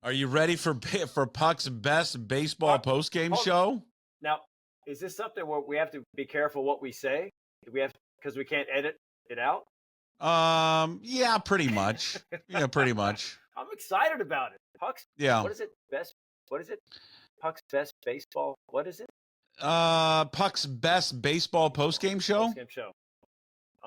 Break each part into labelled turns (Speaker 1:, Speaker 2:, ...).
Speaker 1: Are you ready for Puck's best baseball postgame show?
Speaker 2: Now, is this something where we have to be careful what we say? Do we have because we can't edit it out?
Speaker 1: Yeah, pretty much. Yeah, pretty much.
Speaker 2: I'm excited about it. Puck's.
Speaker 1: Yeah.
Speaker 2: What is it? What is it? Puck's best baseball. What is it?
Speaker 1: Puck's best baseball postgame show.
Speaker 2: Postgame show.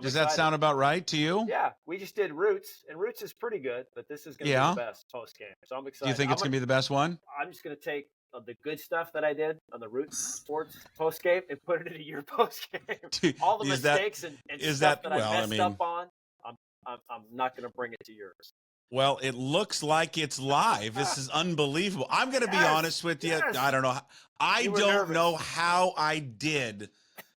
Speaker 1: Does that sound about right to you?
Speaker 2: Yeah, we just did Roots, and Roots is pretty good, but this is going to be the best postgame. So I'm excited.
Speaker 1: Do you think it's going to be the best one?
Speaker 2: I'm just going to take the good stuff that I did on the Roots Sports postgame and put it into your postgame. All the mistakes and stuff that I messed up on, I'm not going to bring it to yours.
Speaker 1: Well, it looks like it's live. This is unbelievable. I'm going to be honest with you. I don't know. I don't know how I did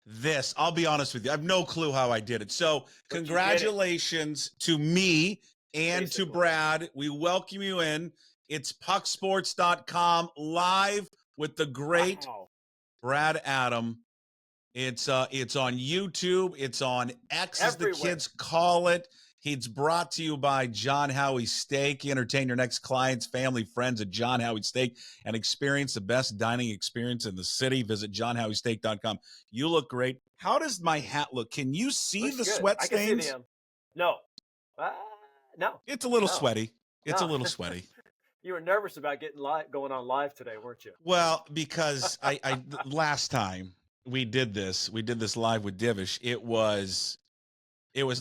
Speaker 1: this. I'll be honest with you. I have no clue how I did it. So congratulations to me and to Brad. We welcome you in. It's pucksports.com live with the great Brad Adam. It's on YouTube. It's on X, as the kids call it. It's brought to you by John Howie Steak. Entertain your next clients, family, friends at John Howie Steak and experience the best dining experience in the city. Visit johnhowiesteak.com. You look great. How does my hat look? Can you see the sweat stains?
Speaker 2: I can see them. No. No.
Speaker 1: It's a little sweaty. It's a little sweaty.
Speaker 2: You were nervous about going on live today, weren't you?
Speaker 1: Well, because I last time we did this live with Divish. It was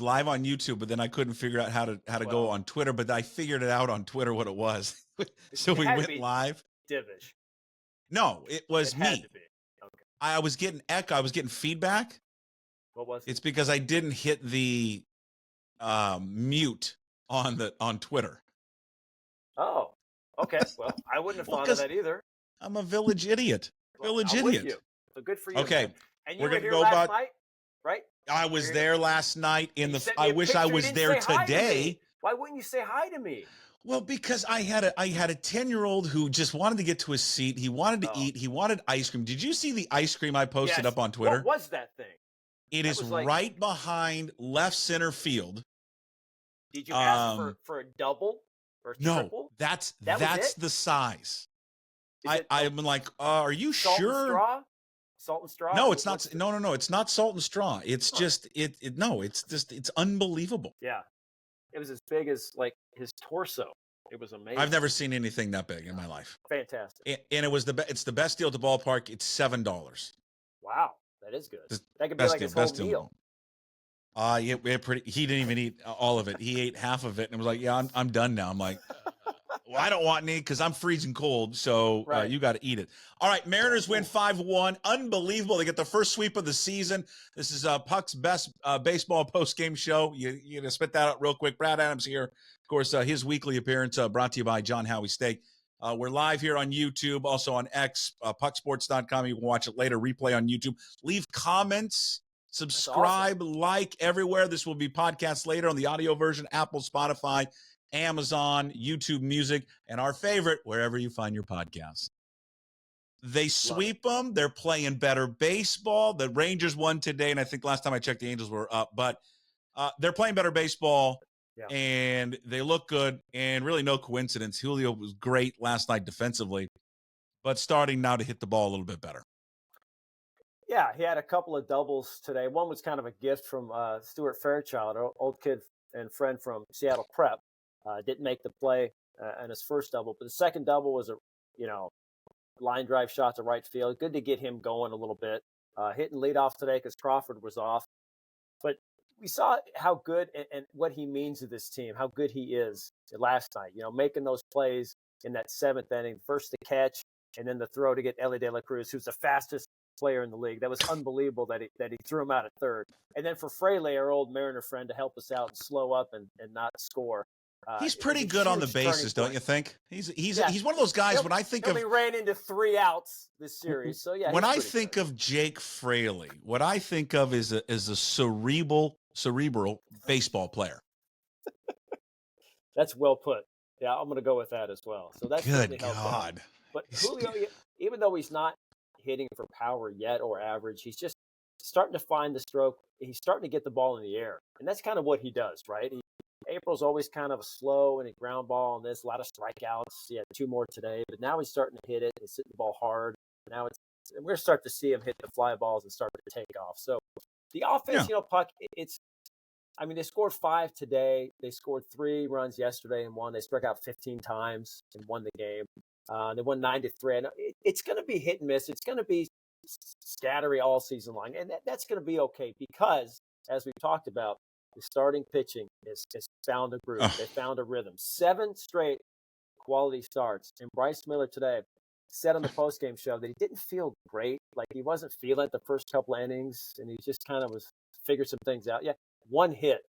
Speaker 1: live on YouTube, but then I couldn't figure out how to go on Twitter. But I figured it out on Twitter what it was, so we went live.
Speaker 2: Divish.
Speaker 1: No, it was me.
Speaker 2: Had to be. Okay.
Speaker 1: I was getting echo. I was getting feedback.
Speaker 2: What was it?
Speaker 1: It's because I didn't hit the mute on Twitter.
Speaker 2: Oh, okay. Well, I wouldn't have thought of that either.
Speaker 1: I'm a village idiot. Village idiot.
Speaker 2: With you. So good for you.
Speaker 1: Okay,
Speaker 2: man. And you were here last night, right?
Speaker 1: I was there last night I wish I was there today.
Speaker 2: Why wouldn't you say hi to me?
Speaker 1: Well, because I had a 10-year-old who just wanted to get to his seat. He wanted to eat. He wanted ice cream. Did you see the ice cream I posted up on Twitter?
Speaker 2: What was that thing?
Speaker 1: It is right behind left center field.
Speaker 2: Did you ask for a double or a triple?
Speaker 1: No, that's the size. I'm like, are you
Speaker 2: salt
Speaker 1: sure?
Speaker 2: And straw? Salt and straw?
Speaker 1: No, it's not. No. It's not salt and straw. It's just it's unbelievable.
Speaker 2: Yeah, it was as big as like his torso. It was amazing.
Speaker 1: I've never seen anything that big in my life.
Speaker 2: Fantastic.
Speaker 1: And it was it's the best deal at the ballpark. It's $7.
Speaker 2: Wow, that is good. That could be like his whole meal.
Speaker 1: He didn't even eat all of it. He ate half of it and was like, "Yeah, I'm done now." I'm like, well, I don't want any because I'm freezing cold, so you got to eat it. All right, Mariners win 5-1. Unbelievable. They get the first sweep of the season. This is Puck's best baseball post-game show. You're going to spit that out real quick. Brad Adams here. Of course, his weekly appearance brought to you by John Howie Steak. We're live here on YouTube, also on X, pucksports.com. You can watch it later, replay on YouTube. Leave comments, subscribe, like everywhere. This will be podcast later on the audio version, Apple, Spotify, Amazon, YouTube Music, and our favorite, wherever you find your podcasts. They sweep them. They're playing better baseball. The Rangers won today, and I think last time I checked, the Angels were up. But they're playing better baseball, and they look good, and really no coincidence. Julio was great last night defensively, but starting now to hit the ball a little bit better.
Speaker 2: Yeah, he had a couple of doubles today. One was kind of a gift from Stuart Fairchild, an old kid and friend from Seattle Prep. Didn't make the play in his first double, but the second double was a line drive shot to right field. Good to get him going a little bit. Hitting leadoff today because Crawford was off. But we saw how good and what he means to this team, how good he is last night. Making those plays in that seventh inning, first the catch and then the throw to get Ellie De La Cruz, who's the fastest player in the league. That was unbelievable that he threw him out at third. And then for Fraley, our old Mariner friend, to help us out and slow up and not score.
Speaker 1: He's pretty good on the bases, don't you think? He's one of those guys. When I think of,
Speaker 2: he ran into 3 outs this series. So yeah.
Speaker 1: When I think of Jake Fraley, what I think of is a cerebral baseball player.
Speaker 2: That's well put. Yeah, I'm going to go with that as well. So that's
Speaker 1: good God.
Speaker 2: But Julio, even though he's not hitting for power yet or average, he's just starting to find the stroke. He's starting to get the ball in the air, and that's kind of what he does, right? April's always kind of a slow and a ground ball on this, a lot of strikeouts. He had 2 more today, but now he's starting to hit it. He's hitting the ball hard. Now we're going to start to see him hit the fly balls and start to take off. So the offense, Puck, they scored 5 today. They scored 3 runs yesterday and won. They struck out 15 times and won the game. They won 9-3. It's going to be hit and miss. It's going to be scattery all season long. And that's going to be okay because, as we've talked about, the starting pitching is found a groove. They found a rhythm. 7 straight quality starts. And Bryce Miller today said on the postgame show that he didn't feel great. Like he wasn't feeling it the first couple of innings, and he just kind of figured some things out. Yeah, 1 hit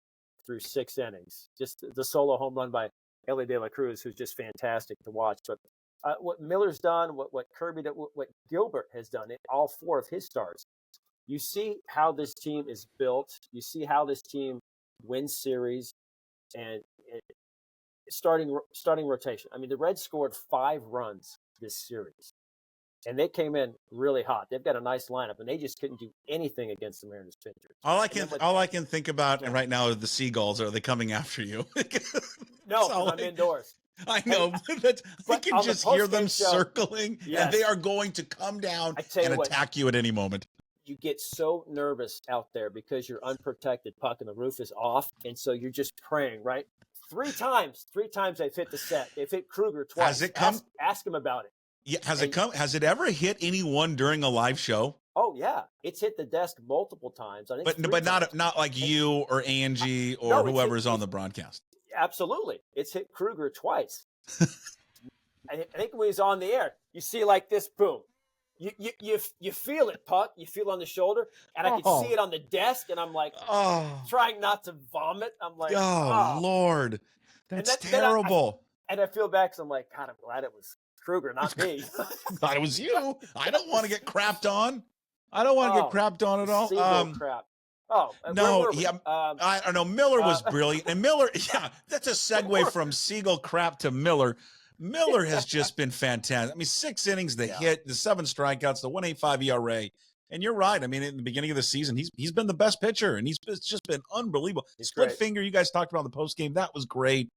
Speaker 2: through 6 innings. Just the solo home run by Ellie De La Cruz, who's just fantastic to watch. But what Miller's done, what Kirby did, what Gilbert has done in all 4 of his starts, you see how this team is built. You see how this team wins series and starting rotation. I mean, the Reds scored 5 runs this series, and they came in really hot. They've got a nice lineup, and they just couldn't do anything against the Mariners pitchers.
Speaker 1: All I can think about right now is the seagulls. Are they coming after you?
Speaker 2: No, I'm indoors.
Speaker 1: I know, but I can just hear them circling, and they are going to come down and attack you at any moment.
Speaker 2: You get so nervous out there because you're unprotected, Puck, and the roof is off, and so you're just praying, right? 3 times they've hit the set. They've hit Kruger twice.
Speaker 1: Has it come?
Speaker 2: Ask him about it.
Speaker 1: Yeah, has it ever hit anyone during a live show?
Speaker 2: Oh yeah, it's hit the desk multiple times. I think,
Speaker 1: but not like you or Angie or whoever's on the broadcast.
Speaker 2: Absolutely, it's hit Kruger twice. I think when he's on the air, you see like this, boom. You feel it, Puck. You feel it on the shoulder, and I can see it on the desk, and I'm like, trying not to vomit. I'm like,
Speaker 1: Lord, that's terrible.
Speaker 2: And I feel back, so I'm like, God, I'm glad it was Kruger, not me.
Speaker 1: Glad it was you. I don't want to get crapped on. I don't want to get crapped on at all.
Speaker 2: Crap.
Speaker 1: No, I don't know. Miller was brilliant, and Miller, that's a segue from Seagull crap to Miller. Miller has just been fantastic. I mean, 6 innings, the hit, the 7 strikeouts, the 1.85 ERA. And you're right. I mean, in the beginning of the season, he's been the best pitcher, and it's just been unbelievable. Split finger, you guys talked about in the postgame. That was great.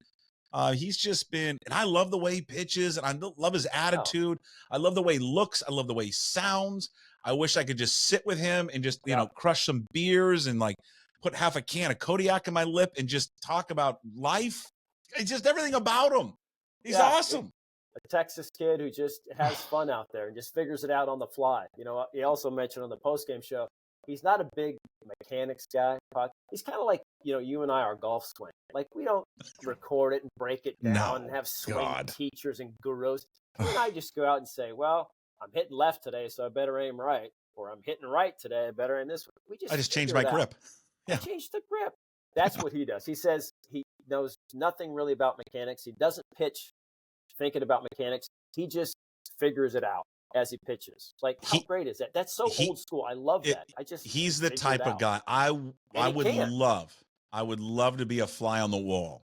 Speaker 1: He's just been, and I love the way he pitches, and I love his attitude. I love the way he looks. I love the way he sounds. I wish I could just sit with him and just, crush some beers and like put half a can of Kodiak in my lip and just talk about life. It's just everything about him. He's awesome.
Speaker 2: A Texas kid who just has fun out there and just figures it out on the fly. He also mentioned on the postgame show, he's not a big mechanics guy. He's kind of like, you and I are golf swing. Like, we don't record it and break it down and have swing teachers and gurus. You and I just go out and say, well, I'm hitting left today, so I better aim right. Or I'm hitting right today, I better aim this way.
Speaker 1: I just changed my grip.
Speaker 2: I changed the grip. That's what he does. He says he knows nothing really about mechanics. He doesn't pitch thinking about mechanics. He just figures it out as he pitches. Like, how great is that? That's so old school. I love that.
Speaker 1: He's the type of guy I would love to be a fly on the wall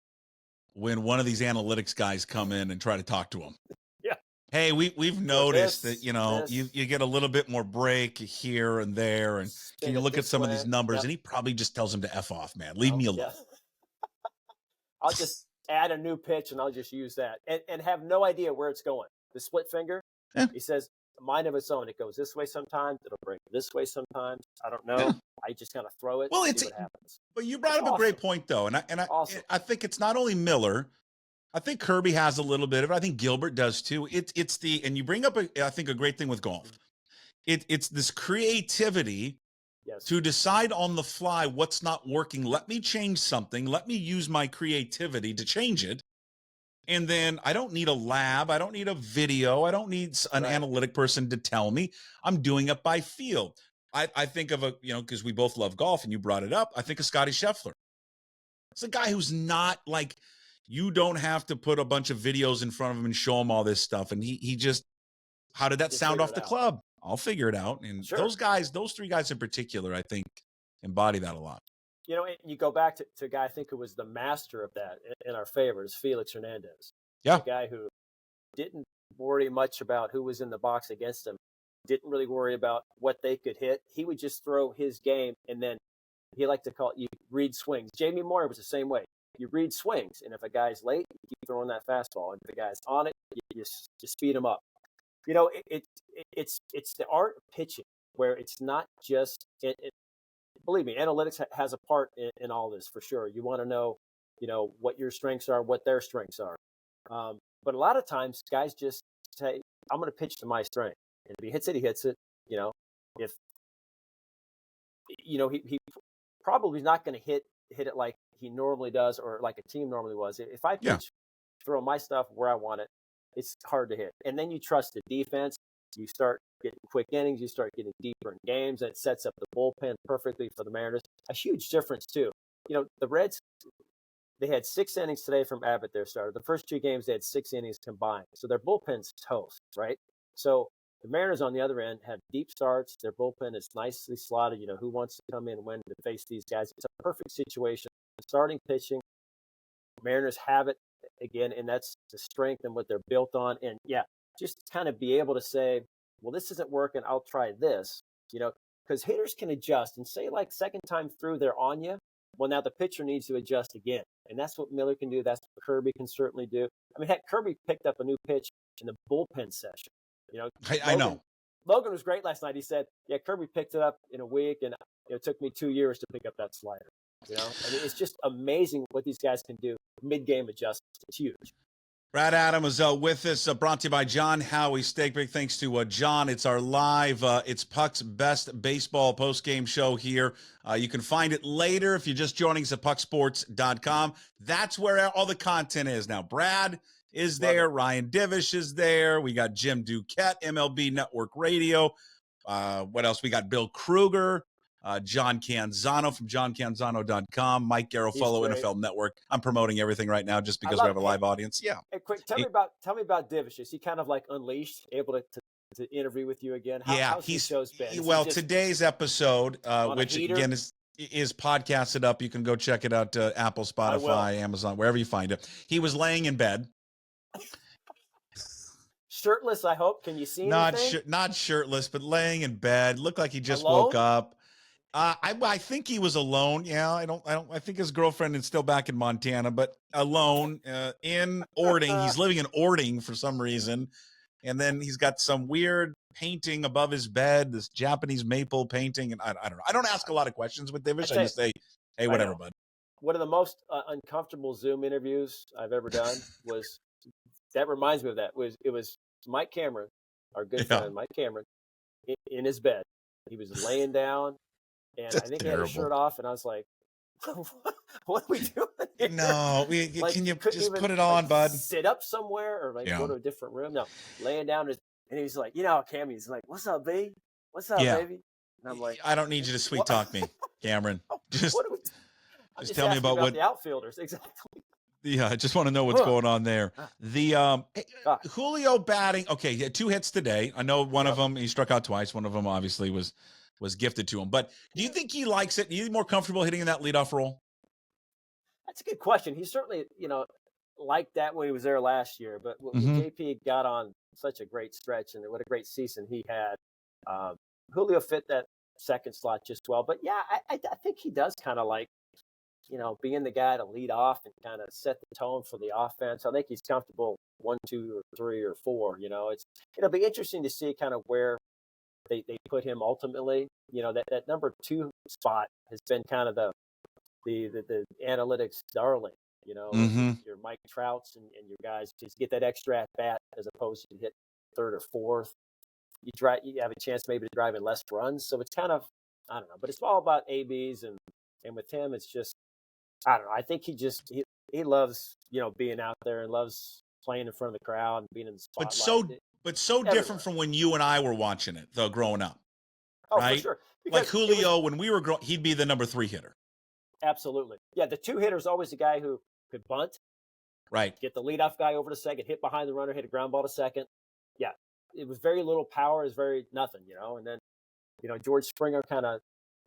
Speaker 1: when one of these analytics guys come in and try to talk to him.
Speaker 2: Yeah.
Speaker 1: Hey, we've noticed that you get a little bit more break here and there, and can you look at some of these numbers? And he probably just tells him to F off, man. Leave me alone.
Speaker 2: Yeah. I'll just add a new pitch and I'll just use that and have no idea where it's going. The split finger, he says, a mind of its own. It goes this way sometimes. It'll break this way sometimes. I don't know. Yeah. I just kind of throw it.
Speaker 1: Well,
Speaker 2: see what happens.
Speaker 1: But you brought up a great point, though, and I think it's not only Miller. I think Kirby has a little bit of it. I think Gilbert does too. And you bring up I think a great thing with golf. It's this creativity.
Speaker 2: Yes.
Speaker 1: To decide on the fly what's not working. Let me change something. Let me use my creativity to change it. And then I don't need a lab. I don't need a video. I don't need an analytic person to tell me. I'm doing it by feel. I think of because we both love golf and you brought it up. I think of Scotty Scheffler. It's a guy who's not like, you don't have to put a bunch of videos in front of him and show him all this stuff. And he just, how did that sound off the club? I'll figure it out. And those 3 guys in particular, I think, embody that a lot.
Speaker 2: You go back to a guy I think who was the master of that in our favor is Felix Hernandez.
Speaker 1: Yeah.
Speaker 2: A guy who didn't worry much about who was in the box against him, didn't really worry about what they could hit. He would just throw his game, and then he liked to call it, you read swings. Jamie Moyer was the same way. you read swings, and if a guy's late, you keep throwing that fastball. And if the guy's on it, you speed him up. It's the art of pitching where it's not just believe me, analytics has a part in all this for sure. You want to know, what your strengths are, what their strengths are. But a lot of times guys just say, I'm going to pitch to my strength. And if he hits it, he hits it. If, he probably is not going to hit it like he normally does or like a team normally was. If I pitch, throw my stuff where I want it, it's hard to hit. And then you trust the defense. You start getting quick innings. You start getting deeper in games. And it sets up the bullpen perfectly for the Mariners. A huge difference, too. The Reds, they had 6 innings today from Abbott, their starter. The first 2 games, they had 6 innings combined. So their bullpen's toast, right? So the Mariners, on the other end, have deep starts. Their bullpen is nicely slotted. Who wants to come in and win to face these guys? It's a perfect situation. Starting pitching, Mariners have it again, and that's the strength and what they're built on. And just kind of be able to say, well, this isn't working, I'll try this, because hitters can adjust and say like second time through they're on you. Well, now the pitcher needs to adjust again. And that's what Miller can do. That's what Kirby can certainly do. I mean, heck, Kirby picked up a new pitch in the bullpen session.
Speaker 1: I know.
Speaker 2: Logan was great last night. He said, Kirby picked it up in a week, and it took me 2 years to pick up that slider. I mean, it's just amazing what these guys can do. Mid-game adjustments. It's huge.
Speaker 1: Brad Adam is with us, brought to you by John Howie Steak. Big thanks to John. It's our live, it's Puck's Best Baseball post-game show here. You can find it later if you're just joining us at pucksports.com. That's where all the content is now. Brad is there. Ryan Divish is there. We got Jim Duquette, MLB Network Radio. What else? We got Bill Kruger. John Canzano from johncanzano.com, Mike Garofalo, NFL Network. I'm promoting everything right now just because we have a live audience. Yeah.
Speaker 2: Hey, quick, tell me about Divish. Is he kind of like unleashed, able to interview with you again? How's his show's been?
Speaker 1: Well, today's episode, which again is podcasted up. You can go check it out, Apple, Spotify, Amazon, wherever you find it. He was laying in bed.
Speaker 2: Shirtless, I hope. Can you see anything?
Speaker 1: Not shirtless, but laying in bed. Looked like he just woke up. I think he was alone. Yeah, I think his girlfriend is still back in Montana, but alone in Ording. He's living in Ording for some reason. And then he's got some weird painting above his bed, this Japanese maple painting. And I don't know. I don't ask a lot Divish. I just say, hey, whatever, bud.
Speaker 2: One of the most uncomfortable Zoom interviews I've ever done that reminds me of that. It was Mike Cameron, our good friend, Mike Cameron, in his bed. He was laying down. And I think he had his shirt off, and I was like, what are we doing here?
Speaker 1: No, can you just put it on, bud?
Speaker 2: Sit up somewhere or go to a different room? No, laying down. And he's like, Cam, he's like, what's up, baby? What's up, baby? And I'm like,
Speaker 1: I don't need you to sweet talk me, Cameron. Just tell me about
Speaker 2: the outfielders. Exactly.
Speaker 1: Yeah, I just want to know what's going on there. The Julio batting. Okay, he had 2 hits today. I know one of them, he struck out twice. One of them obviously was gifted to him. But do you think he likes it? Are you more comfortable hitting in that leadoff role?
Speaker 2: That's a good question. He certainly, liked that when he was there last year. But when JP got on such a great stretch and what a great season he had, Julio fit that second slot just well. But yeah, I think he does kind of like, being the guy to lead off and kind of set the tone for the offense. I think he's comfortable 1, 2, or 3, or 4. It'll be interesting to see kind of where they put him ultimately. That number 2 spot has been kind of the analytics darling. Your Mike Trouts and your guys just get that extra at bat as opposed to hit 3rd or 4th. You have a chance maybe to drive in less runs. So it's kind of, I don't know, but it's all about ABs and with him it's just, I don't know. I think he loves being out there and loves playing in front of the crowd and being in the spotlight.
Speaker 1: But so different from when you and I were watching it, though, growing up.
Speaker 2: Oh,
Speaker 1: right?
Speaker 2: For sure.
Speaker 1: Like Julio, when we were growing, he'd be the number 3 hitter.
Speaker 2: Absolutely. Yeah, the 2 hitter is always the guy who could bunt.
Speaker 1: Right.
Speaker 2: Get the leadoff guy over to second, hit behind the runner, hit a ground ball to second. Yeah, it was very little power, is very nothing, And then, George Springer kind of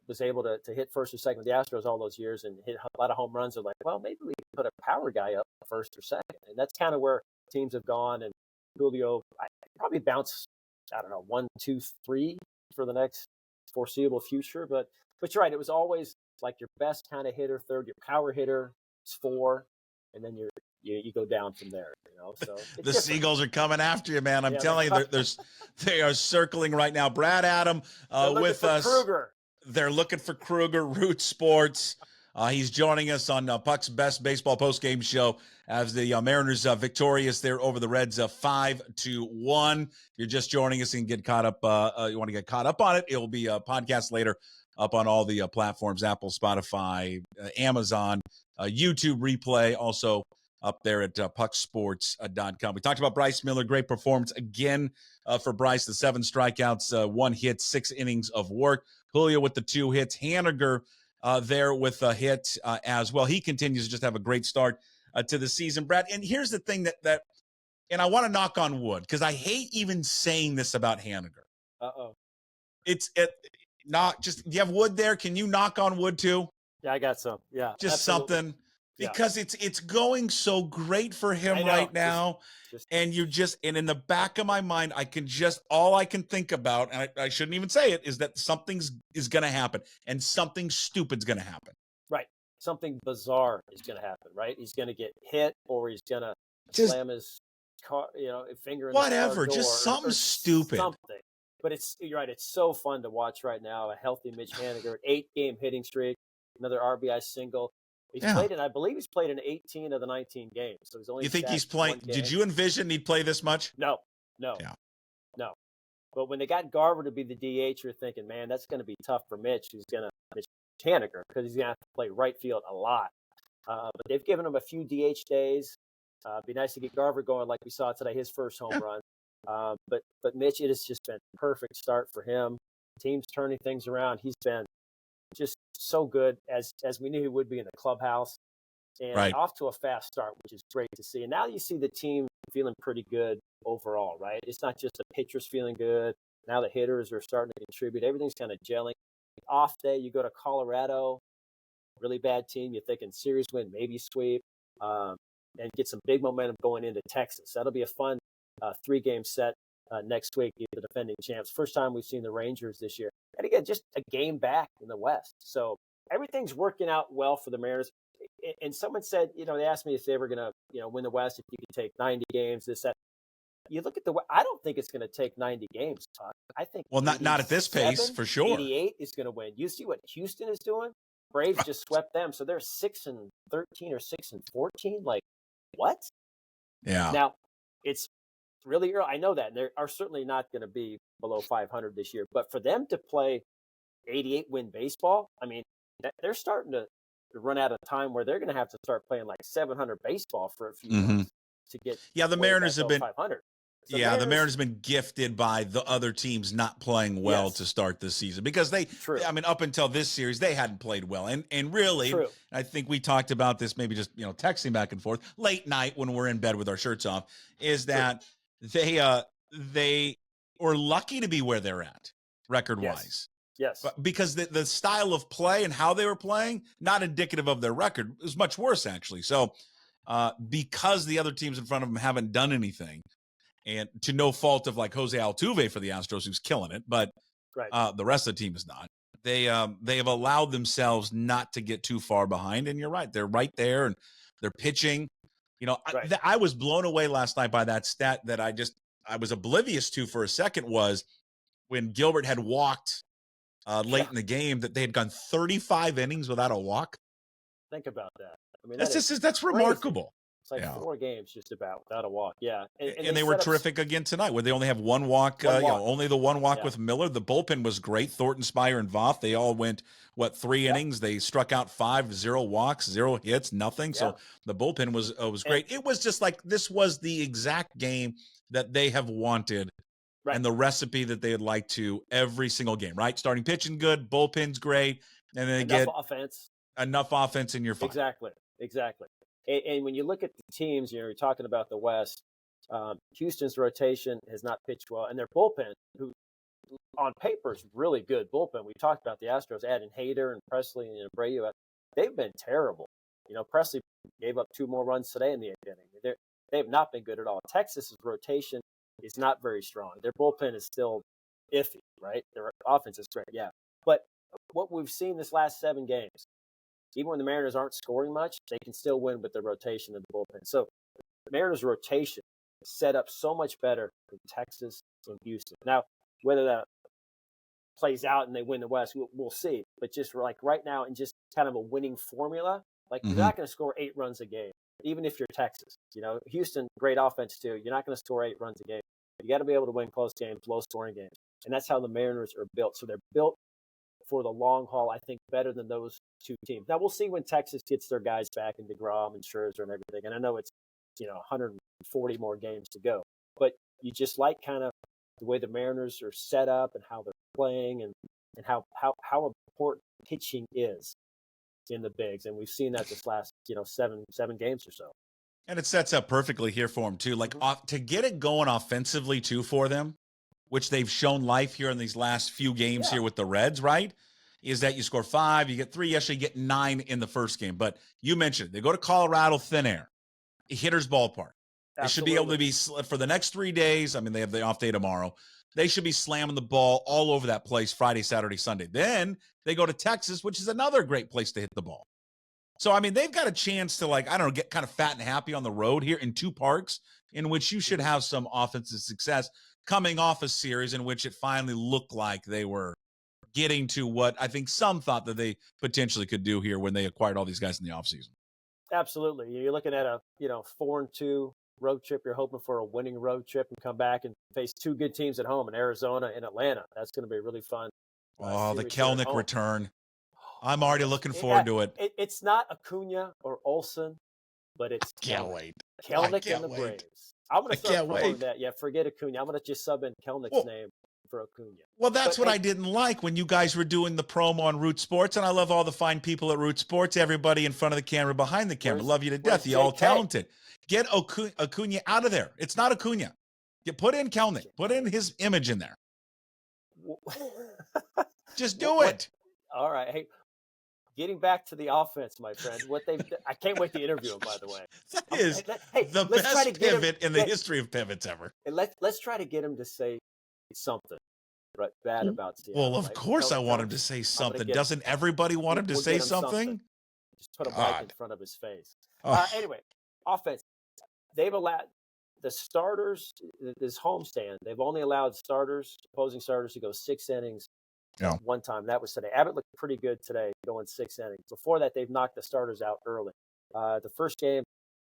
Speaker 2: was able to hit first or second with the Astros all those years and hit a lot of home runs. They're like, well, maybe we can put a power guy up first or second. And that's kind of where teams have gone. And Julio, I probably bounce, 1, 2, 3 for the next foreseeable future. But you're right. It was always like your best kind of hitter, third, your power hitter, it's 4, and then you go down from there. So
Speaker 1: the
Speaker 2: different.
Speaker 1: seagulls are coming after you, man. I'm telling you, they are circling right now. Brad Adam with us.
Speaker 2: Kruger.
Speaker 1: They're looking for Kruger, Root Sports. He's joining us on Puck's Best Baseball Postgame Show as the Mariners victorious there over the Reds 5-1. If you're just joining us and get caught up, you want to get caught up on it, it will be a podcast later up on all the platforms, Apple, Spotify, Amazon, YouTube replay, also up there at pucksports.com. We talked about Bryce Miller, great performance again for Bryce, the 7 strikeouts, 1 hit, 6 innings of work. Julio with the 2 hits. Haniger there with a hit as well. He continues to just have a great start to the season, Brad. And here's the thing that and I want to knock on wood because I hate even saying this about Haniger. It's not just, do you have wood there? Can you knock on wood too?
Speaker 2: Yeah, I got some. Yeah,
Speaker 1: just absolutely. Something. Because it's going so great for him right now. And and in the back of my mind, all I can think about, and I shouldn't even say it, is that something is going to happen and something stupid's going to happen.
Speaker 2: Right. Something bizarre is going to happen, right? He's going to get hit or he's going to slam his car, finger in the car door,
Speaker 1: just something stupid.
Speaker 2: Something. But you're right. It's so fun to watch right now. A healthy Mitch Haniger, 8-game hitting streak, another RBI single. I believe he's played in 18 of the 19 games. So he's only.
Speaker 1: You think he's playing? Did you envision he'd play this much?
Speaker 2: No. No. But when they got Garver to be the DH, you're thinking, man, that's going to be tough for Mitch Haniger, because he's going to have to play right field a lot. But they've given him a few DH days. It'd be nice to get Garver going like we saw today, his first home run. But Mitch, it has just been a perfect start for him. Team's turning things around. He's been just so good as we knew he would be in the clubhouse, and off to a fast start, which is great to see. And now you see the team feeling pretty good overall, right? It's not just the pitchers feeling good. Now the hitters are starting to contribute. Everything's kind of gelling. Off day, you go to Colorado, really bad team. You're thinking series win, maybe sweep, and get some big momentum going into Texas. That'll be a fun 3-game set next week, the defending champs. First time we've seen the Rangers this year. And again, just a game back in the West. So everything's working out well for the Mariners. And someone said, they asked me if they were going to, win the West, if you could take 90 games, this, that. You look at I don't think it's going to take 90 games, Tuck. I think.
Speaker 1: Well, not at this pace, for sure.
Speaker 2: 88 is going to win. You see what Houston is doing? Braves just swept them. So they're 6-13 or 6-14. Like, what?
Speaker 1: Yeah.
Speaker 2: Now, it's really early. I know that. And they are certainly not going to be below 500 this year. But for them to play 88-win baseball, I mean, they're starting to run out of time where they're going to have to start playing like 700 baseball for a few months to get.
Speaker 1: Yeah, the Mariners have been
Speaker 2: 500. So
Speaker 1: the Mariners have been gifted by the other teams not playing well to start this season because up until this series, they hadn't played well. And really, I think we talked about this maybe just, texting back and forth late night when we're in bed with our shirts off, is that they were lucky to be where they're at record-wise.
Speaker 2: Yes.
Speaker 1: Because the style of play and how they were playing, not indicative of their record, was much worse, actually. So because the other teams in front of them haven't done anything, and to no fault of like Jose Altuve for the Astros, who's killing it, but the rest of the team is not. They have allowed themselves not to get too far behind, and you're right. They're right there, and they're pitching. I was blown away last night by that stat that I was oblivious to for a second, was when Gilbert had walked late in the game, that they had gone 35 innings without a walk.
Speaker 2: Think about that. I mean,
Speaker 1: that's remarkable.
Speaker 2: It's like 4 games just about without a walk. Yeah.
Speaker 1: And they were terrific again tonight, where they only have one walk. Only the one walk with Miller. The bullpen was great. Thornton, Spire, and Voth, they all went, 3 innings? They struck out 5, 0 walks, 0 hits, nothing. Yeah. So the bullpen was great. It was just like, this was the exact game that they have wanted. Right. And the recipe that they'd like to every single game, right? Starting pitching good, bullpen's great, and then they enough offense, and you're fine.
Speaker 2: Exactly. And when you look at the teams, you're talking about the West, Houston's rotation has not pitched well, and their bullpen, who on paper is really good bullpen. We talked about the Astros adding Hader and Presley and Abreu. They've been terrible. Presley gave up 2 more runs today in the 8th inning. They have not been good at all. Texas's rotation is not very strong. Their bullpen is still iffy, right? Their offense is great, yeah. But what we've seen this last 7 games, even when the Mariners aren't scoring much, they can still win with the rotation of the bullpen. So the Mariners' rotation is set up so much better than Texas and Houston. Now, whether that plays out and they win the West, we'll see. But just like right now, and just kind of a winning formula, like you're not going to score 8 runs a game, even if you're Texas. Houston, great offense too. You're not going to score 8 runs a game. You got to be able to win close games, low scoring games. And that's how the Mariners are built. So they're built for the long haul, I think, better than those two teams. Now, we'll see when Texas gets their guys back in DeGrom and Scherzer and everything. And I know it's, 140 more games to go. But you just like kind of the way the Mariners are set up and how they're playing and how important pitching is in the bigs. And we've seen that this last, 7 games or so.
Speaker 1: And it sets up perfectly here for them, too. Like, to get it going offensively, too, for them, which they've shown life here in these last few games here with the Reds, right, is that you score 5, you get 3, yesterday you get 9 in the first game. But you mentioned it. They go to Colorado, thin air, hitter's ballpark. They should be able to be, for the next 3 days, I mean, they have the off day tomorrow, they should be slamming the ball all over that place Friday, Saturday, Sunday. Then they go to Texas, which is another great place to hit the ball. So, I mean, they've got a chance to, get kind of fat and happy on the road here in 2 parks in which you should have some offensive success coming off a series in which it finally looked like they were getting to what I think some thought that they potentially could do here when they acquired all these guys in the offseason.
Speaker 2: Absolutely. You're looking at a, 4-2 road trip. You're hoping for a winning road trip and come back and face 2 good teams at home in Arizona and Atlanta. That's going to be really fun.
Speaker 1: The Kelnick return. I'm already looking forward to it.
Speaker 2: It's not Acuna or Olsen, but it's Kelnick and the Braves. I'm going to start promoting that. Yeah, forget Acuna. I'm going to just sub in Kelnick's name for Acuna.
Speaker 1: Well, that's what I didn't like when you guys were doing the promo on Root Sports, and I love all the fine people at Root Sports, everybody in front of the camera, behind the camera. Love you to death. You all talented. Get Acuna out of there. It's not Acuna. Put in Kelnick. Put in his image in there. Just do it.
Speaker 2: All right. Hey, getting back to the offense, my friend, I can't wait to interview him, by the way.
Speaker 1: That is the best pivot in the history of pivots ever.
Speaker 2: And let's try to get him to say something bad about Seattle.
Speaker 1: Well, of course I want him to say something. Doesn't everybody want him to say something?
Speaker 2: Just put a mic in front of his face. Anyway, offense. They've allowed the starters, this homestand, they've only allowed opposing starters to go 6 innings one time. That was today. Abbott looked pretty good today, going 6 innings. Before that, they've knocked the starters out early. The first game,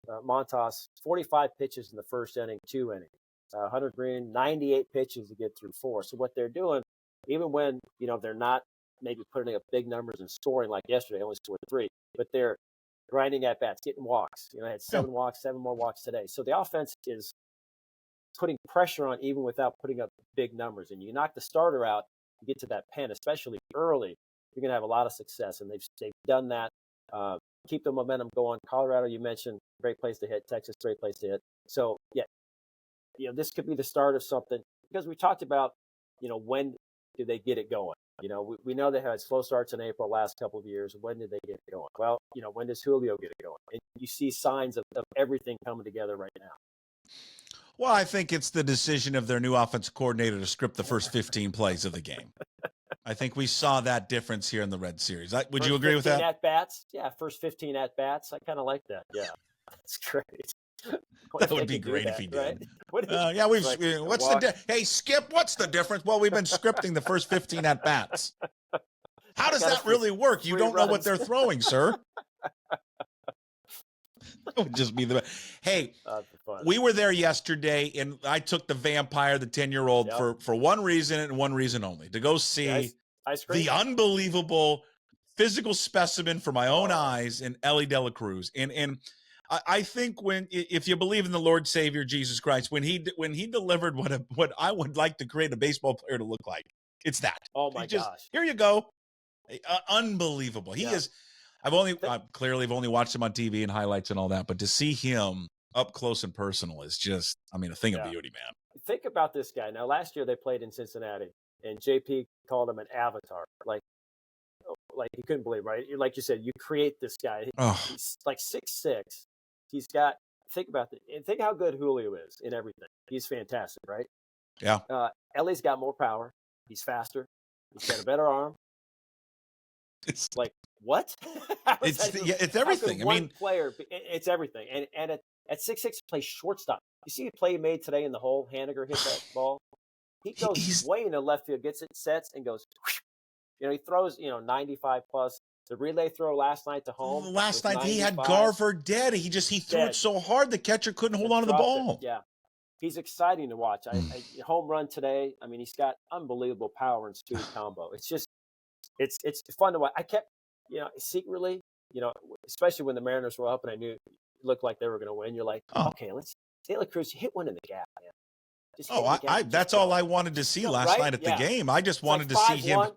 Speaker 2: Montas, 45 pitches in the first inning, 2 innings. Hunter Green, 98 pitches to get through 4. So what they're doing, even when, they're not maybe putting up big numbers and scoring like yesterday, only scored 3, but they're grinding at bats, getting walks. They had 7 walks, 7 more walks today. So the offense is putting pressure on even without putting up big numbers. And you knock the starter out, you get to that pen, especially early, you're going to have a lot of success. And they've done that. Keep the momentum going. Colorado, you mentioned, great place to hit. Texas, great place to hit. So, this could be the start of something. Because we talked about, when do they get it going? We know they had slow starts in April last couple of years. When did they get it going? Well, when does Julio get it going? And you see signs of everything coming together right now.
Speaker 1: Well, I think it's the decision of their new offensive coordinator to script the first 15 plays of the game. I think we saw that difference here in the Red Series. Would you agree with that?
Speaker 2: At-bats? Yeah, first 15 at-bats. I kind of like that. Yeah, that's great.
Speaker 1: That would be great if he did.
Speaker 2: Right?
Speaker 1: Hey, Skip, what's the difference? Well, we've been scripting the first 15 at-bats. How does that really work? You don't know what they're throwing, sir. That would just be the Hey, we were there yesterday, and I took the vampire, the 10-year-old, for one reason and one reason only, to go see the unbelievable physical specimen for my own eyes in Ellie De La Cruz. And I think if you believe in the Lord Savior Jesus Christ, when he delivered what I would like to create a baseball player to look like, it's that.
Speaker 2: Oh my gosh!
Speaker 1: Here you go, unbelievable. He is. I've only watched him on TV and highlights and all that, but to see him up close and personal is just, a thing of beauty, man.
Speaker 2: Think about this guy. Now, last year they played in Cincinnati, and JP called him an avatar. Like he couldn't believe, right? Like you said, you create this guy. He's like 6'6". He's got, think about it, and think how good Julio is in everything. He's fantastic, right?
Speaker 1: Yeah.
Speaker 2: Ellie's got more power. He's faster. He's got a better arm.
Speaker 1: It's
Speaker 2: like what? How is
Speaker 1: It's
Speaker 2: that,
Speaker 1: yeah, it's
Speaker 2: how could
Speaker 1: everything. I
Speaker 2: one
Speaker 1: mean,
Speaker 2: player? It's everything. And at 6'6", he plays shortstop. You see the play he made today in the hole. Haniger hit that ball. He goes
Speaker 1: he's
Speaker 2: way into left field, gets it, sets, and goes. He throws 95 plus. The relay throw last night to home
Speaker 1: last
Speaker 2: was
Speaker 1: night he had
Speaker 2: 95.
Speaker 1: Garver dead. He threw it
Speaker 2: Dead.
Speaker 1: so hard the catcher couldn't hold on
Speaker 2: Just
Speaker 1: to the
Speaker 2: dropped it.
Speaker 1: ball.
Speaker 2: Yeah. He's exciting to watch.
Speaker 1: Mm.
Speaker 2: Home run today. I mean, he's got unbelievable power and speed combo. It's fun to watch. I kept, secretly, especially when the Mariners were up and I knew it looked like they were going to win. You're like,
Speaker 1: Oh,
Speaker 2: okay, let's De La Cruz hit one in the gap, man. Just hit
Speaker 1: oh,
Speaker 2: in the gap.
Speaker 1: I
Speaker 2: And just
Speaker 1: that's all
Speaker 2: go.
Speaker 1: I wanted to see
Speaker 2: Go,
Speaker 1: last
Speaker 2: right?
Speaker 1: night at the
Speaker 2: Yeah.
Speaker 1: game. I just
Speaker 2: It's like
Speaker 1: wanted to see him.
Speaker 2: 5-1.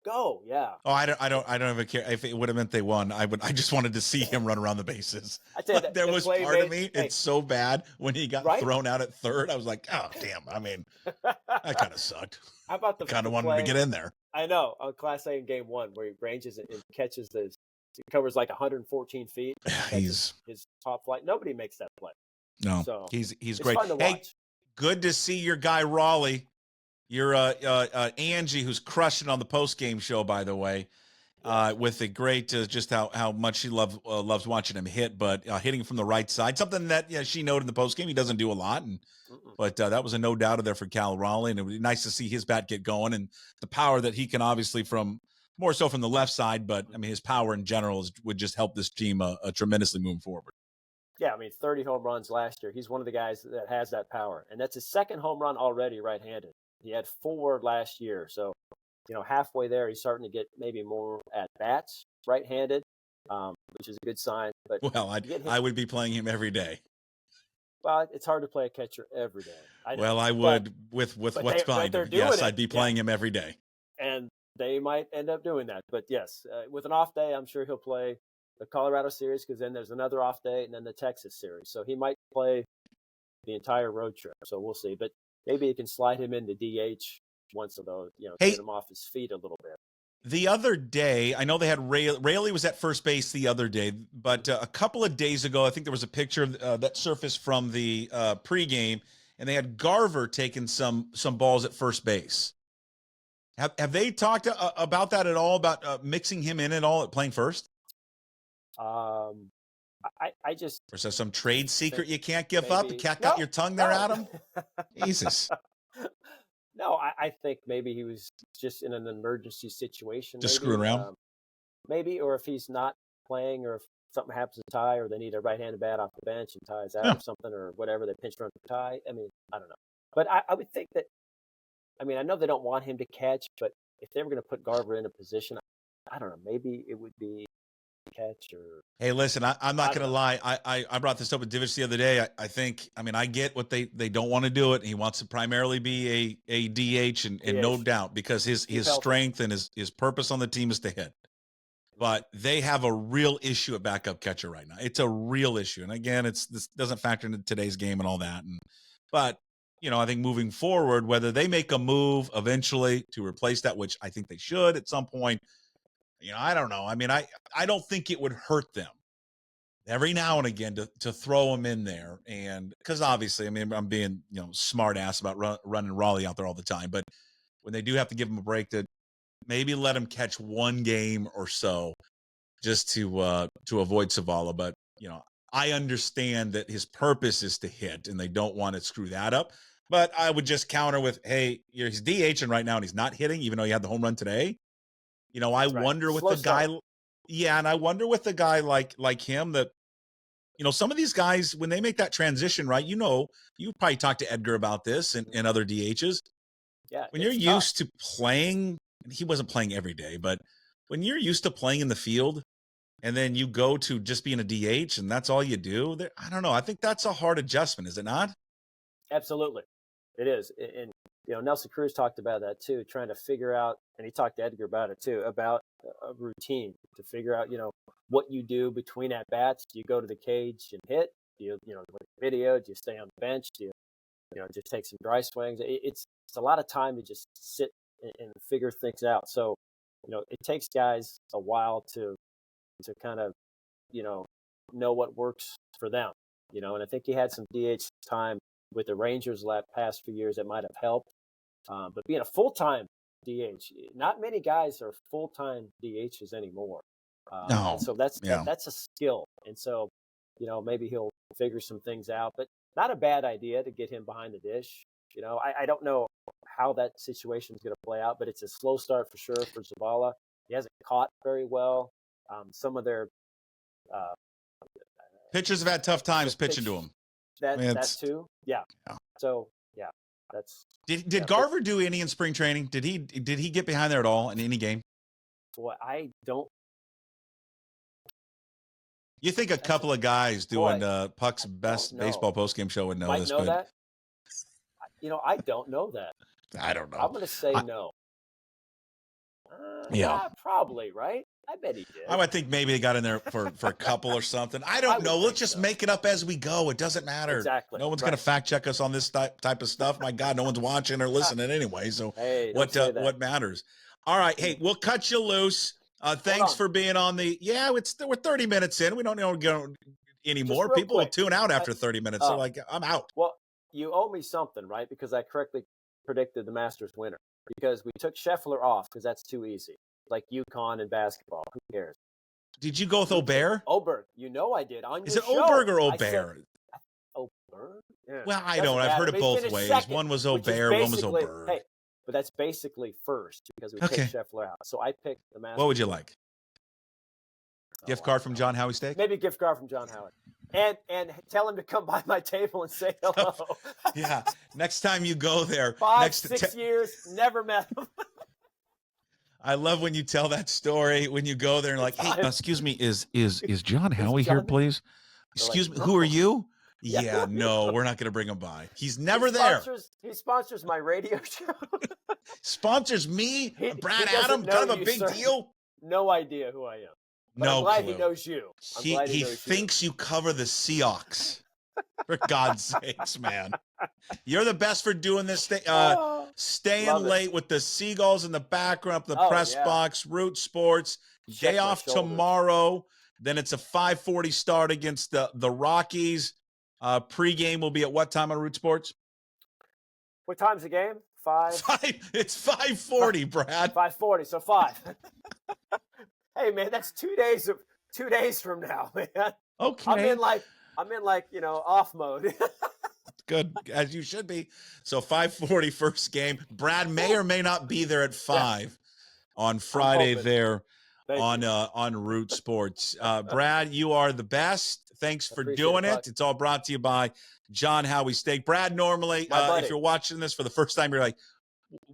Speaker 2: Go. Yeah.
Speaker 1: Oh, I don't even care if it would have meant they won. I just wanted to see him run around the bases.
Speaker 2: I tell you,
Speaker 1: Like, there
Speaker 2: the
Speaker 1: was
Speaker 2: play
Speaker 1: part of
Speaker 2: made.
Speaker 1: me.
Speaker 2: Hey,
Speaker 1: It's so bad when he got
Speaker 2: right?
Speaker 1: thrown out at third. I was like, oh damn. I mean, that kind of sucked.
Speaker 2: How about
Speaker 1: I kind
Speaker 2: the
Speaker 1: of wanted to
Speaker 2: play?
Speaker 1: get in there.
Speaker 2: I know on Class A in Game 1 where he ranges and catches it covers like 114 feet.
Speaker 1: He's
Speaker 2: his top flight. Nobody makes that play.
Speaker 1: no,
Speaker 2: So
Speaker 1: he's
Speaker 2: it's
Speaker 1: great.
Speaker 2: fun to
Speaker 1: Hey,
Speaker 2: watch.
Speaker 1: good to see your guy Raleigh. You're Angie, who's crushing on the post game show, by the way. With the great, just how much she loves watching him hit, but hitting from the right side, something that she noted in the post game he doesn't do a lot, but that was a no doubter there for Cal Raleigh, and it would be nice to see his bat get going and the power that he can obviously more so from the left side, but I mean his power in general would just help this team tremendously moving forward.
Speaker 2: Yeah, I mean 30 home runs last year. He's one of the guys that has that power, and that's his second home run already right-handed. He had 4 last year, so halfway there, he's starting to get maybe more at bats right-handed, which is a good sign. But
Speaker 1: Well, I would be playing him every day.
Speaker 2: Well, it's hard to play a catcher every day. I know,
Speaker 1: well, I would with what's behind him. Yes, I'd be playing him every day.
Speaker 2: And they might end up doing that. But yes, with an off day, I'm sure he'll play the Colorado series because then there's another off day and then the Texas series. So he might play the entire road trip. So we'll see. But maybe you can slide him into DH once of those, get him off his feet a little bit.
Speaker 1: The other day, I know they had Rayleigh was at first base the other day, but a couple of days ago, I think there was a picture that surfaced from the pregame, and they had Garver taking some balls at first base. Have they talked about that at all? About mixing him in at all at playing first?
Speaker 2: I just.
Speaker 1: Or is there some trade secret you can't give up? The cat got your tongue there, Adam? Jesus.
Speaker 2: No, I think maybe he was just in an emergency situation.
Speaker 1: Just screwing around?
Speaker 2: Maybe, or if he's not playing, or if something happens to Ty, or they need a right-handed bat off the bench and Ty's out or something, or whatever, they pinch run for Ty. I mean, I don't know. But I would think that, I mean, I know they don't want him to catch, but if they were going to put Garver in a position, I don't know, maybe it would be catch or.
Speaker 1: Hey, listen, I'm not going to lie. I brought this up with Divich the other day. I think, I mean, I get what they don't want to do it. He wants to primarily be a DH, and no doubt, because his strength and his purpose on the team is to hit. But they have a real issue at backup catcher right now. It's a real issue. And again, this doesn't factor into today's game and all that. But I think moving forward, whether they make a move eventually to replace that, which I think they should at some point, I don't know. I mean, I don't think it would hurt them every now and again to throw him in there. And because obviously, I mean, I'm being, smart ass about running Raleigh out there all the time. But when they do have to give him a break, to maybe let him catch one game or so just to avoid Savala. But, I understand that his purpose is to hit and they don't want to screw that up. But I would just counter with, hey, he's DHing right now and he's not hitting, even though he had the home run today. I wonder with the guy. Yeah, and I wonder with a guy like him that, some of these guys, when they make that transition, right, you probably talked to Edgar about this and other DHs.
Speaker 2: Yeah.
Speaker 1: When you're used to playing, he wasn't playing every day, but when you're used to playing in the field and then you go to just being a DH and that's all you do, I don't know. I think that's a hard adjustment, is it not?
Speaker 2: Absolutely. It is. And, Nelson Cruz talked about that too, trying to figure out, and he talked to Edgar about it too, about a routine to figure out, what you do between at bats. Do you go to the cage and hit? Do you, look at video? Do you stay on the bench? Do you, just take some dry swings? It's a lot of time to just sit and figure things out. So, it takes guys a while to kind of, know what works for them, and I think he had some DH time with the Rangers the past few years that might have helped. But being a full-time DH, not many guys are full-time DHs anymore.
Speaker 1: No.
Speaker 2: And so that's a skill. And so, maybe he'll figure some things out, but not a bad idea to get him behind the dish. I don't know how that situation is going to play out, but it's a slow start for sure for Zavala. He hasn't caught very well. Some of their
Speaker 1: pitchers have had tough times pitching to him.
Speaker 2: That too. Yeah. So yeah, that's.
Speaker 1: Did Garver do any in spring training? Did he get behind there at all in any game?
Speaker 2: Boy, I don't.
Speaker 1: You think a couple of guys doing Puck's best baseball postgame show would know this?
Speaker 2: That. I don't know that.
Speaker 1: I don't know.
Speaker 2: I'm going to say no. Yeah, probably, right? I bet he did.
Speaker 1: I would think maybe they got in there for a couple or something. I don't know. Let's just make it up as we go. It doesn't matter.
Speaker 2: Exactly.
Speaker 1: No one's going to fact check us on this type of stuff. My God, no one's watching or listening anyway. So what matters? All right. Hey, we'll cut you loose. Thanks for being on the. Yeah, we're 30 minutes in. We don't know anymore. People will tune out after 30 minutes. They're like, I'm out.
Speaker 2: Well, you owe me something, right? Because I correctly predicted the Masters winner. Because we took Scheffler off because that's too easy. Like UConn and basketball. Who cares?
Speaker 1: Did you go with Oberg?
Speaker 2: Oberg. I did.
Speaker 1: Is it Oberg or Oberg?
Speaker 2: Oberg? Yeah.
Speaker 1: Well, I don't. I've heard it both ways. Second, one was Oberg, one was Oberg.
Speaker 2: Hey, but that's basically first because we took Scheffler out. So I picked the Masters.
Speaker 1: What would you like? Gift card from John Howie Steak?
Speaker 2: Maybe a gift card from John Howie. And tell him to come by my table and say hello.
Speaker 1: Yeah. Next time you go there.
Speaker 2: 6 years, never met him.
Speaker 1: I love when you tell that story when you go there and like, hey, excuse me, is John Howie here, please? Excuse me, who are you? Yeah, no, we're not going to bring him by. He's never there.
Speaker 2: He sponsors my radio show.
Speaker 1: Sponsors me, Brad Adam, kind of a big deal.
Speaker 2: No idea who I am. But
Speaker 1: no
Speaker 2: I'm glad
Speaker 1: clue.
Speaker 2: He knows you.
Speaker 1: He thinks you cover the Seahawks. For God's sakes, man. You're the best for doing this thing. Staying late with the Seagulls in the background, the press box, Root Sports. Day off tomorrow. Then it's a 5:40 start against the Rockies. Pre-game will be at what time on Root Sports?
Speaker 2: What time's the game? 5?
Speaker 1: It's 5:40, Brad.
Speaker 2: 5:40, so 5. Hey man, that's 2 days from now, man.
Speaker 1: Okay.
Speaker 2: I'm in off mode.
Speaker 1: Good, as you should be. So 5:40 first game. Brad may or may not be there at 5 on Friday there on Root Sports. Brad, you are the best. Thanks for doing it. It's all brought to you by John Howie Steak. Brad, normally, if you're watching this for the first time, you're like,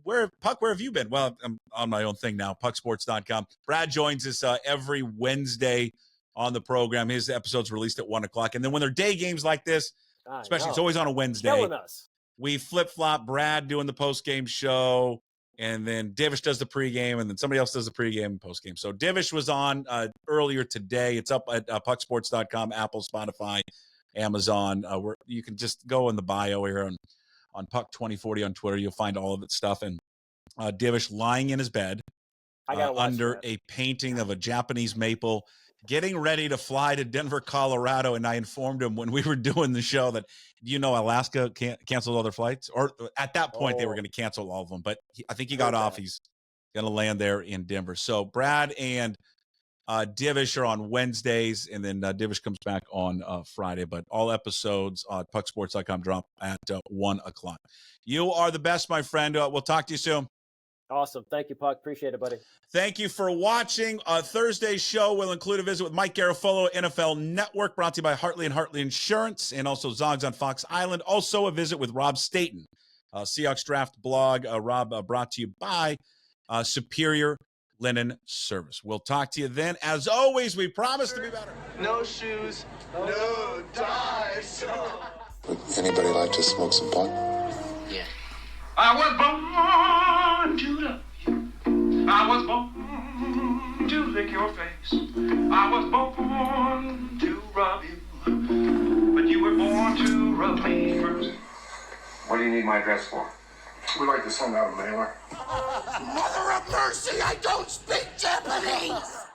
Speaker 1: where have you been? Well, I'm on my own thing now, pucksports.com. Brad joins us every Wednesday on the program. His episode's released at 1 o'clock. And then when they're day games like this, especially it's always on a Wednesday,
Speaker 2: killing us.
Speaker 1: We flip-flop. Brad doing the post-game show, and then Divish does the pregame, and then somebody else does the pregame and postgame. So Divish was on earlier today. It's up at pucksports.com, Apple, Spotify, Amazon. You can just go in the bio here on Puck 2040 on Twitter. You'll find all of that stuff. And Divish lying in his bed under a painting of a Japanese maple, getting ready to fly to Denver, Colorado. And I informed him when we were doing the show that, Alaska canceled all their flights. Or at that point, they were going to cancel all of them. But I think he got off. He's going to land there in Denver. So Brad and Divish are on Wednesdays, and then Divish comes back on Friday. But all episodes on pucksports.com drop at 1 o'clock. You are the best, my friend. We'll talk to you soon.
Speaker 2: Awesome. Thank you, Puck. Appreciate it, buddy.
Speaker 1: Thank you for watching. Thursday's show will include a visit with Mike Garofalo, NFL Network, brought to you by Hartley and Hartley Insurance, and also Zogs on Fox Island. Also a visit with Rob Staten, Seahawks Draft blog. Rob, brought to you by Superior Linen Service. We'll talk to you then. As always, we promise to be better.
Speaker 3: No shoes, no dice.
Speaker 4: Would anybody like to smoke some pot?
Speaker 3: Yeah.
Speaker 5: I was born to love you. I was born to lick your face. I was born to rub you. But you were born to rub me first.
Speaker 6: What do you need my address for?
Speaker 4: We'd like to send out a mailer.
Speaker 7: Mother of mercy, I don't speak Japanese!